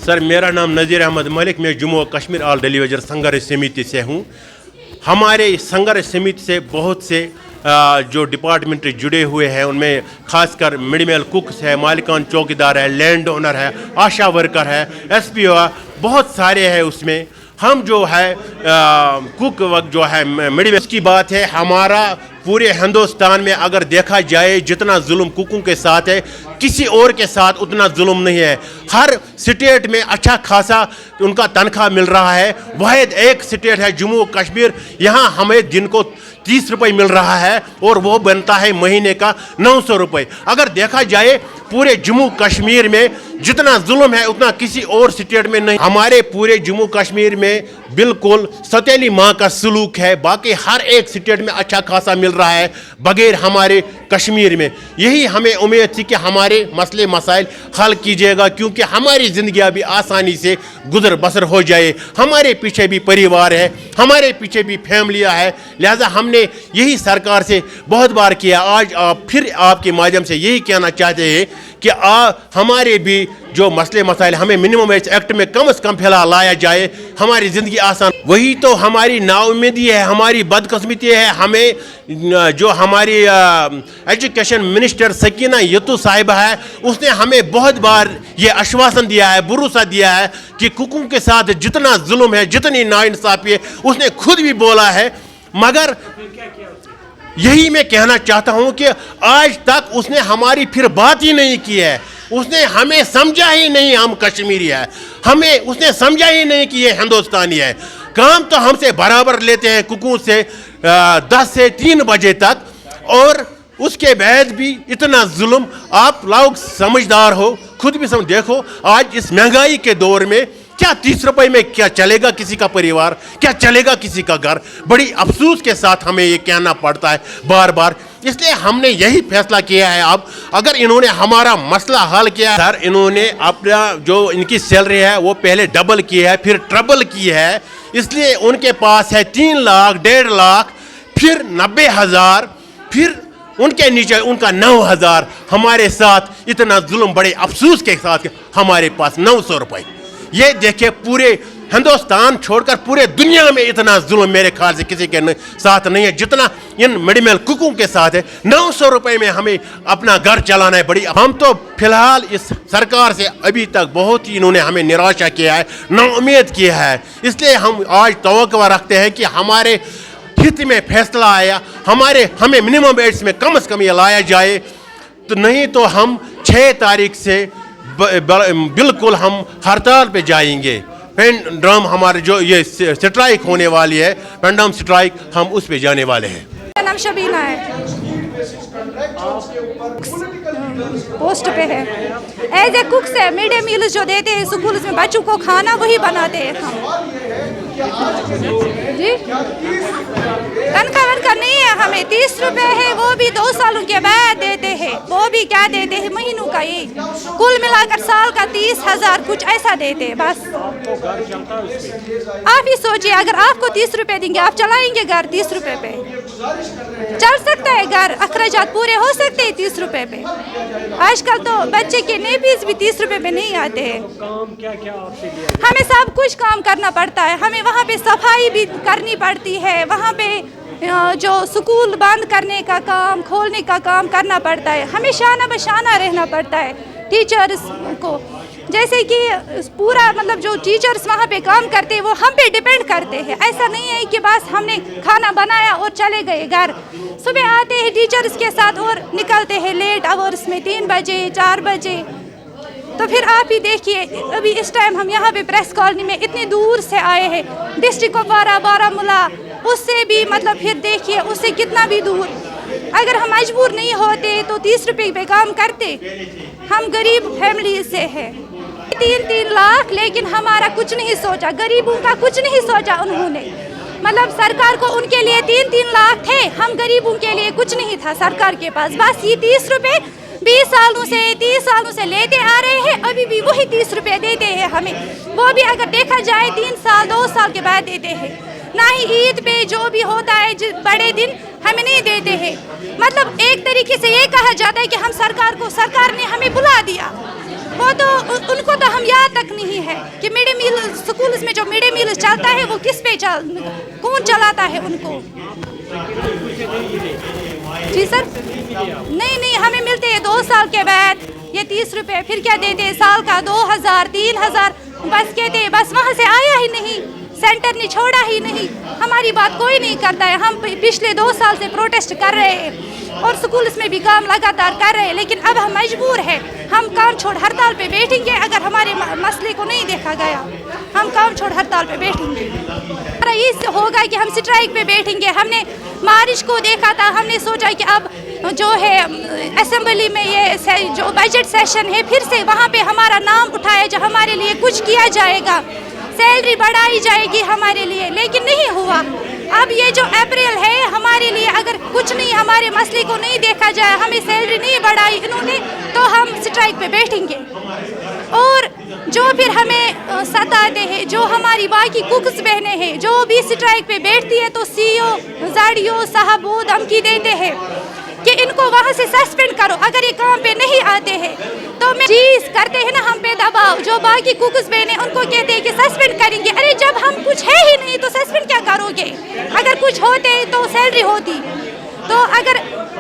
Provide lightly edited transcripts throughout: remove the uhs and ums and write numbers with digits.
Sir, मेरा नाम नज़ीर अहमद मलिक, मैं जम्मू और कश्मीर ऑल डेली वेजर संघर्ष समिति से हूँ। हमारे संघर्ष समिति से बहुत से जो डिपार्टमेंट जुड़े हुए हैं, उनमें खासकर मिड मील कुक्स है, मालिकान चौकीदार है, लैंड ओनर है, आशा वर्कर है, SPO है, बहुत सारे हैं। उसमें हम जो है कुक वक्त जो है मिड मील की बात है। हमारा पूरे हिंदुस्तान में अगर देखा जाए जितना जुल्म कुकों के साथ है, किसी और के साथ उतना जुल्म नहीं है। हर स्टेट में अच्छा खासा उनका तनख्वाह मिल रहा है। वाहिद एक स्टेट है जम्मू कश्मीर, यहाँ हमें दिन को 30 रुपये मिल रहा है और वो बनता है महीने का 900 रुपये। अगर देखा जाए पूरे जम्मू कश्मीर में जितना जुल्म है उतना किसी और स्टेट में नहीं। हमारे पूरे जम्मू कश्मीर में बिल्कुल सतीली माँ का सलूक है। बाकी हर एक स्टेट में अच्छा खासा मिल रहा है बगैर हमारे कश्मीर में। यही हमें उम्मीद थी कि हमारे मसले मसाइल हल कीजिएगा, क्योंकि हमारी ज़िंदगी अभी आसानी से गुजर बसर हो जाए। हमारे पीछे भी परिवार है, हमारे पीछे भी फैमिलियाँ है। लिहाजा हमने यही सरकार से बहुत बार किया। आज फिर आपके माध्यम से यही कहना चाहते हैं कि हमारे भी जो मसले मसाइल हमें मिनिमम वेज एक्ट में कम से कम फिलहाल लाया जाए, हमारी ज़िंदगी आसान। वही तो हमारी नाउम्मीदी है, हमारी बदकिस्मती है। हमें जो हमारी एजुकेशन मिनिस्टर सकीना यतू साहिबा है, उसने हमें बहुत बार ये आश्वासन दिया है, भरोसा दिया है कि कुकों के साथ जितना जुल्म है, जितनी नाइंसाफ़ी है, उसने खुद भी बोला है। मगर यही मैं कहना चाहता हूँ कि आज तक उसने हमारी फिर बात ही नहीं की है। उसने हमें समझा ही नहीं हम कश्मीरी है, हमें उसने समझा ही नहीं कि ये हिंदुस्तानी है। काम तो हमसे बराबर लेते हैं कुकों से 10 से 3 बजे तक, और उसके बाद भी इतना जुल्म। आप लोग समझदार हो, खुद भी समझ देखो आज इस महंगाई के दौर में क्या 30 रुपए में क्या चलेगा किसी का परिवार, क्या चलेगा किसी का घर। बड़ी अफसोस के साथ हमें ये कहना पड़ता है बार बार। इसलिए हमने यही फैसला किया है। अब अगर इन्होंने हमारा मसला हल किया सर, इन्होंने अपना जो इनकी सैलरी है वो पहले डबल की है, फिर ट्रिपल की है। इसलिए उनके पास है 3 लाख, 1.5 लाख, फिर 90,000, फिर उनके नीचे उनका 9,000। हमारे साथ इतना जुल्म बड़े अफसोस के साथ हमारे पास 900 रुपये। ये देखिए पूरे हिंदुस्तान छोड़कर पूरे दुनिया में इतना जुल्म मेरे ख्याल से किसी के साथ नहीं है जितना इन मिड मील कुकों के साथ है। 900 रुपये में हमें अपना घर चलाना है। बड़ी हम तो फिलहाल इस सरकार से अभी तक बहुत ही इन्होंने हमें निराशा किया है, नाउम्मीद किया है। इसलिए हम आज तवक्को रखते हैं कि हमारे हित में फैसला आया, हमें मिनिमम वेज में कम से कम ये लाया जाए। तो नहीं तो हम 6 तारीख से बिल्कुल हम हड़ताल पे जाएंगे। पेन ड्रम हमारे जो ये स्ट्राइक होने वाली है, पेंडम स्ट्राइक, हम उस पे जाने वाले हैं। मेरा नाम शबीना है, पोस्ट पे है। एज ए कुक से मिड डे मील जो देते हैं स्कूल में बच्चों को खाना, वही बनाते हैं हम जी। तनख्वाह नहीं है हमें, 30 रुपए है, वो भी 2 सालों के बाद देते हैं। वो भी क्या देते हैं महीनों का, ये कुल मिलाकर साल का 30,000 कुछ ऐसा देते हैं बस। आप ही सोचिए, अगर आपको 30 रुपए देंगे, आप चलाएंगे घर 30 रुपए पे? चल सकता है घर, अखराजात पूरे हो सकते हैं 30 रुपए पे। आजकल तो बच्चे के नेपीज भी 30 रुपए पे नहीं आते हैं। हमें सब कुछ काम करना पड़ता है। हमें वहाँ पे सफाई भी करनी पड़ती है, वहाँ पे जो स्कूल बंद करने का काम, खोलने का काम करना पड़ता है। हमें शाना बशाना रहना पड़ता है टीचर्स को। जैसे कि पूरा मतलब जो टीचर्स वहाँ पे काम करते हैं वो हम पे डिपेंड करते हैं। ऐसा नहीं है कि बस हमने खाना बनाया और चले गए घर। सुबह आते हैं टीचर्स के साथ और निकलते हैं लेट आवर्स में, 3 बजे 4 बजे। तो फिर आप ही देखिए, अभी इस टाइम हम यहाँ पे प्रेस कॉलोनी में इतनी दूर से आए हैं, डिस्ट्रिक्ट कुपवारा, बारामूला, उससे भी मतलब फिर देखिए उससे कितना भी दूर। अगर हम मजबूर नहीं होते तो 30 रुपये पे काम करते। हम गरीब फैमिली से हैं। 3-3 लाख, लेकिन हमारा कुछ नहीं सोचा, गरीबों का कुछ नहीं सोचा उन्होंने। मतलब सरकार को उनके लिए 3-3 लाख थे, हम गरीबों के लिए कुछ नहीं था सरकार के पास। बस ये 30 रुपये 20 सालों से 30 सालों से लेते आ रहे हैं, अभी भी वही 30 रुपये देते हैं हमें। वो भी अगर देखा जाए 3 साल 2 साल के बाद देते हैं। ना ही ईद पे जो भी होता है बड़े दिन हमें नहीं देते हैं। मतलब एक तरीके से ये कहा जाता है कि हम सरकार ने हमें बुला दिया, وہ تو ان کو تو ہم یاد تک نہیں ہے کہ مڈ ڈے میل اسکولز میں جو مڈ ڈے میل چلتا ہے وہ کس پہ کون چلاتا ہے ان کو. جی سر نہیں ہمیں ملتے ہیں 2 سال کے بعد یہ 30 روپے. پھر کیا دیتے ہیں سال کا 2000 3000. بس کہتے ہیں بس وہاں سے آیا ہی نہیں, سینٹر نے چھوڑا ہی نہیں. ہماری بات کوئی نہیں کرتا ہے. ہم پچھلے 2 سال سے پروٹیسٹ کر رہے ہیں اور اسکولس میں بھی کام لگاتار کر رہے ہیں, لیکن اب ہم مجبور ہیں. ہم کام چھوڑ ہڑتال پہ بیٹھیں گے اگر ہمارے مسئلے کو نہیں دیکھا گیا. ہم کام چھوڑ ہڑتال پہ بیٹھیں گے. یہ ہوگا کہ ہم اسٹرائک پہ بیٹھیں گے. ہم نے مارچ کو دیکھا تھا, ہم نے سوچا کہ اب جو ہے اسمبلی میں یہ جو بجٹ سیشن ہے پھر سے وہاں پہ ہمارا نام اٹھایا جو ہمارے لیے کچھ کیا جائے گا, سیلری بڑھائی جائے گی ہمارے لیے, لیکن نہیں ہوا. اب یہ جو اپریل ہے ہمارے لیے اگر کچھ نہیں ہمارے مسئلے کو نہیں دیکھا جائے, ہمیں سیلری نہیں بڑھائی انہوں نے, تو ہم اسٹرائک پہ بیٹھیں گے. اور جو پھر ہمیں ستاتے ہیں, جو ہماری باقی کوکس بہنیں ہیں جو بھی اسٹرائک پہ بیٹھتی ہے, تو سی او زاڑیو صاحب وہ دھمکی دیتے ہیں کہ ان کو وہاں سے سسپینڈ کرو اگر یہ کام پہ نہیں آتے ہیں. تو میں چیز کرتے ہیں نا ہم پہ دباؤ, جو باقی کوکس بہنیں ان کو کہتے ہیں کہ سسپینڈ کریں گے. ارے جب ہم کچھ ہے ہی نہیں تو سسپینڈ کیا کرو گے؟ اگر کچھ ہوتے تو سیلری ہوتی. تو اگر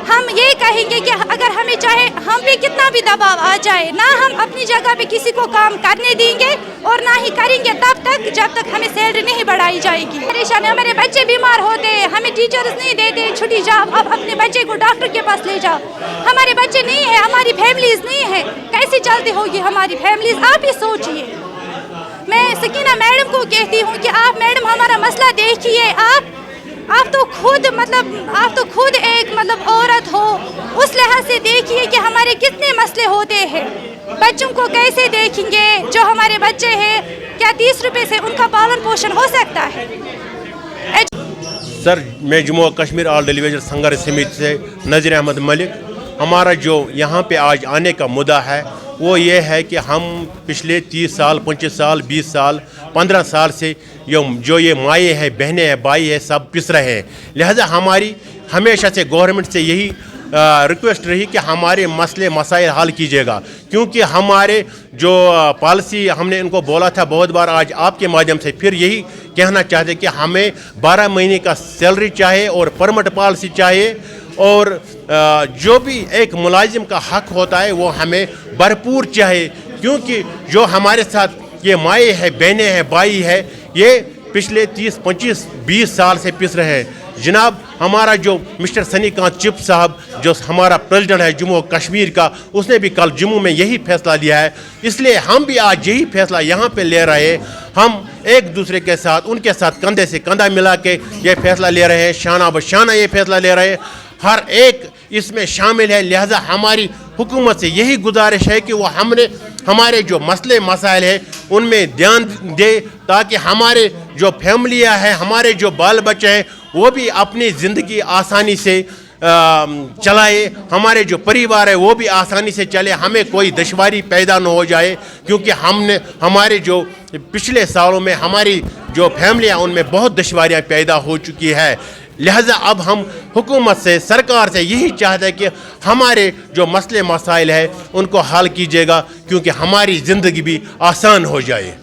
ہم یہ کہیں گے کہ اگر ہمیں چاہے ہم پہ کتنا بھی دباؤ آ جائے, نہ ہم اپنی جگہ پہ کسی کو کام کرنے دیں گے اور نہ ہی کریں گے تب تک جب تک ہمیں سیلری نہیں بڑھائی جائے گی. پریشانی, ہمارے بچے بیمار ہوتے ہیں, ہمیں ٹیچرز نہیں دیتے چھٹی, جاؤ اب اپنے بچے کو ڈاکٹر کے پاس لے جاؤ. ہمارے بچے نہیں ہیں, ہماری فیملیز نہیں ہیں, کیسے چلتی ہوگی ہماری فیملیز؟ آپ ہی سوچئے. میں سکینہ میڈم کو کہتی ہوں کہ آپ میڈم ہمارا مسئلہ دیکھیے. آپ تو خود ایک عورت ہو, اس لحاظ سے دیکھیے کہ ہمارے کتنے مسئلے ہوتے ہیں. بچوں کو کیسے دیکھیں گے جو ہمارے بچے ہیں؟ کیا 30 روپے سے ان کا پالن پوشن ہو سکتا ہے؟ سر میں جموں و کشمیر آل ڈیلی ویجر سنگھرش سمیتی سے نذیر احمد ملک. ہمارا جو یہاں پہ آج آنے کا مدعا ہے وہ یہ ہے کہ ہم پچھلے 30 سال 25 سال 20 سال 15 سال سے جو یہ مائیں ہیں, بہنیں ہیں, بھائی ہیں, سب پس رہے ہیں. لہذا ہماری ہمیشہ سے گورنمنٹ سے یہی ریکویسٹ رہی کہ ہمارے مسئلے مسائل حل کیجیے گا, کیونکہ ہمارے جو پالیسی ہم نے ان کو بولا تھا بہت بار, آج آپ کے مادھیم سے پھر یہی کہنا چاہتے کہ ہمیں 12 مہینے کا سیلری چاہیے اور پرمٹ پالیسی چاہیے, اور جو بھی ایک ملازم کا حق ہوتا ہے وہ ہمیں بھرپور چاہیے, کیونکہ جو ہمارے ساتھ یہ مائیں ہیں, بہنیں ہیں, بھائی ہیں, یہ پچھلے 30 25 20 سال سے پس رہے ہیں. جناب ہمارا جو مسٹر سنی کانت چپ صاحب جو ہمارا پریزیڈنٹ ہے جموں و کشمیر کا, اس نے بھی کل جموں میں یہی فیصلہ لیا ہے, اس لیے ہم بھی آج یہی فیصلہ یہاں پہ لے رہے ہیں. ہم ایک دوسرے کے ساتھ ان کے ساتھ کندھے سے کندھا ملا کے یہ فیصلہ لے رہے ہیں, شانہ بشانہ یہ فیصلہ لے رہے ہیں, ہر ایک اس میں شامل ہے. لہذا ہماری حکومت سے یہی گزارش ہے کہ وہ ہمارے جو مسئلے مسائل ہیں ان میں دھیان دے, تاکہ ہمارے جو فیملیاں ہیں, ہمارے جو بال بچے ہیں, وہ بھی اپنی زندگی آسانی سے چلائے, ہمارے جو پریوار ہے وہ بھی آسانی سے چلے, ہمیں کوئی دشواری پیدا نہ ہو جائے, کیونکہ ہمارے جو پچھلے سالوں میں ہماری جو فیملیاں ان میں بہت دشواریاں پیدا ہو چکی ہے. لہذا اب ہم حکومت سے, سرکار سے یہی چاہتے ہیں کہ ہمارے جو مسئلے مسائل ہیں ان کو حل کیجیے گا, کیونکہ ہماری زندگی بھی آسان ہو جائے.